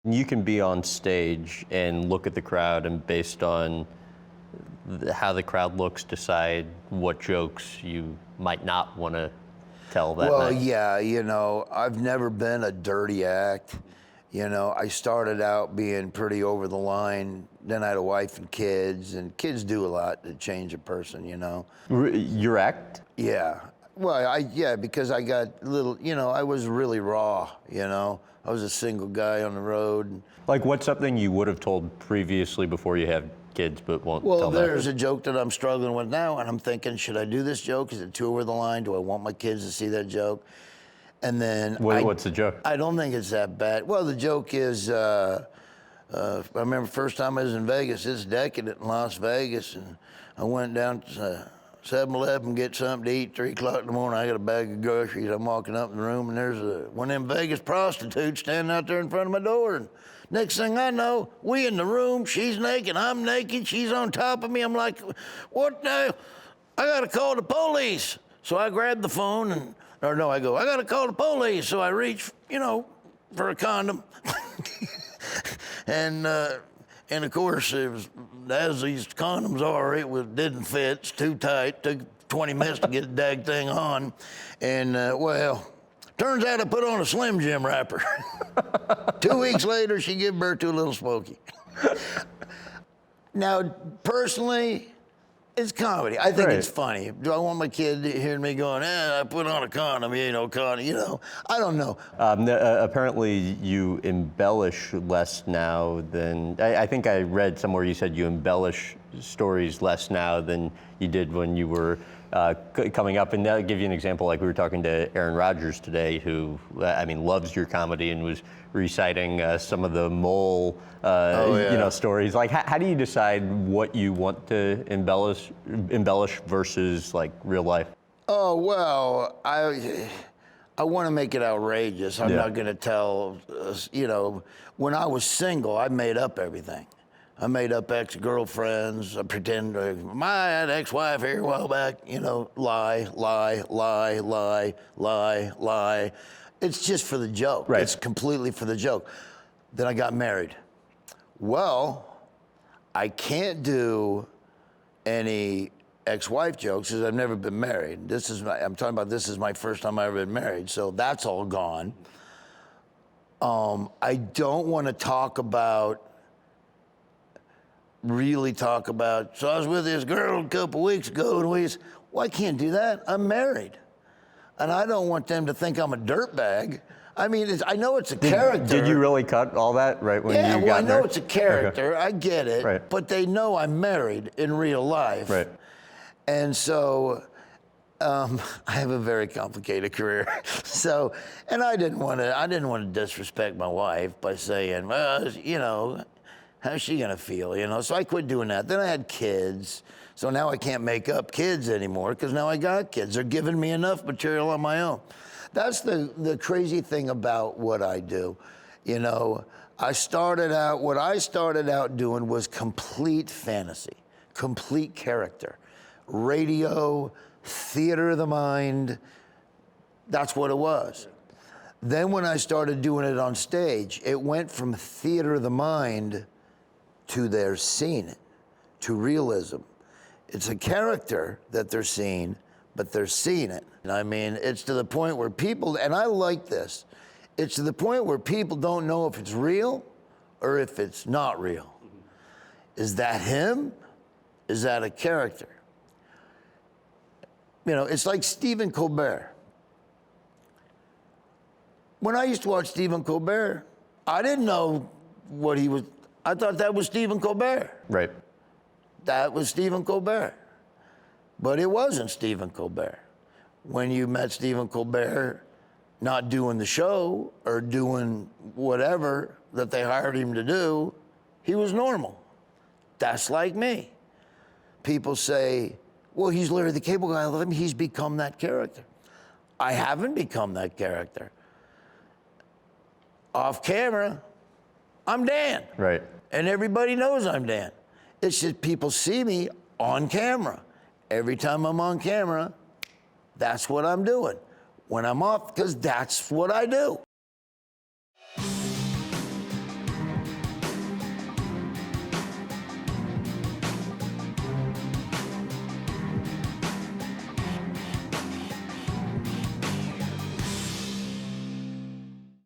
You can be on stage and look at the crowd and based on how the crowd looks, decide what jokes you might not want to tell that Well, night. yeah, I've never been a dirty act. I started out being pretty over the line. Then I had a wife and kids do a lot to change a person, Your act? Yeah. Well, because I got little, I was really raw, I was a single guy on the road. Like, what's something you would have told previously before you have kids but won't tell Well, now? there's a joke that I'm struggling with now, and I'm thinking, should I do this joke? Is it too over the line? Do I want my kids to see that joke? And then What's the joke? I don't think it's that bad. Well, the joke is, I remember first time I was in Vegas, it's decadent in Las Vegas, and I went down to 7-Eleven, get something to eat, 3 o'clock in the morning. I got a bag of groceries. I'm walking up in the room, and there's one of them Vegas prostitutes standing out there in front of my door. And next thing I know, we in the room, she's naked, I'm naked, she's on top of me. I'm like, what the? I gotta call the police. So I grabbed the phone, I go, I gotta call the police. So I reach, for a condom. And of course, it was, as these condoms are, didn't fit. It's too tight. Took 20 minutes to get the dag thing on. And turns out I put on a Slim Jim wrapper. 2 weeks later, she gave birth to a little Smokey. Now, personally, it's comedy. I think it's funny. Do I want my kid to hear me going, I put on a condom, condom, I don't know. Apparently you embellish less now than, I think I read somewhere you said you embellish stories less now than you did when you were coming up. And that'll give you an example, like we were talking to Aaron Rodgers today, who, loves your comedy and was reciting some of the mole, stories. Like, how do you decide what you want to embellish versus like real life? Oh, well, I want to make it outrageous. I'm not going to tell, when I was single, I made up everything. I made up ex-girlfriends. I pretended my ex-wife here a while back, lie, lie, lie, lie, lie, lie. It's just for the joke. Right. It's completely for the joke. Then I got married. Well, I can't do any ex-wife jokes because I've never been married. This is my first time I've ever been married, so that's all gone. I don't want to really talk about, so I was with this girl a couple weeks ago, and I can't do that. I'm married. And I don't want them to think I'm a dirtbag. I know it's a character. Did you really cut all that right when you got married? Yeah, I know it's a character. Okay. I get it. Right. But they know I'm married in real life. Right. And so I have a very complicated career. And I didn't want to disrespect my wife by saying, well, how's she gonna feel, So I quit doing that. Then I had kids. So now I can't make up kids anymore because now I got kids. They're giving me enough material on my own. That's the crazy thing about what I do. What I started out doing was complete fantasy, complete character. Radio, theater of the mind, that's what it was. Then when I started doing it on stage, it went from theater of the mind to they're seeing it, to realism. It's a character that they're seeing, but they're seeing it. It's to the point where people, and I like this, it's to the point where people don't know if it's real or if it's not real. Is that him? Is that a character? It's like Stephen Colbert. When I used to watch Stephen Colbert, I didn't know what he was. I thought that was Stephen Colbert. Right. That was Stephen Colbert. But it wasn't Stephen Colbert. When you met Stephen Colbert not doing the show or doing whatever that they hired him to do, he was normal. That's like me. People say, well, he's Larry the Cable Guy. He's become that character. I haven't become that character. Off camera, I'm Dan. Right. And everybody knows I'm Dan. It's just people see me on camera. Every time I'm on camera, that's what I'm doing. When I'm off, because that's what I do.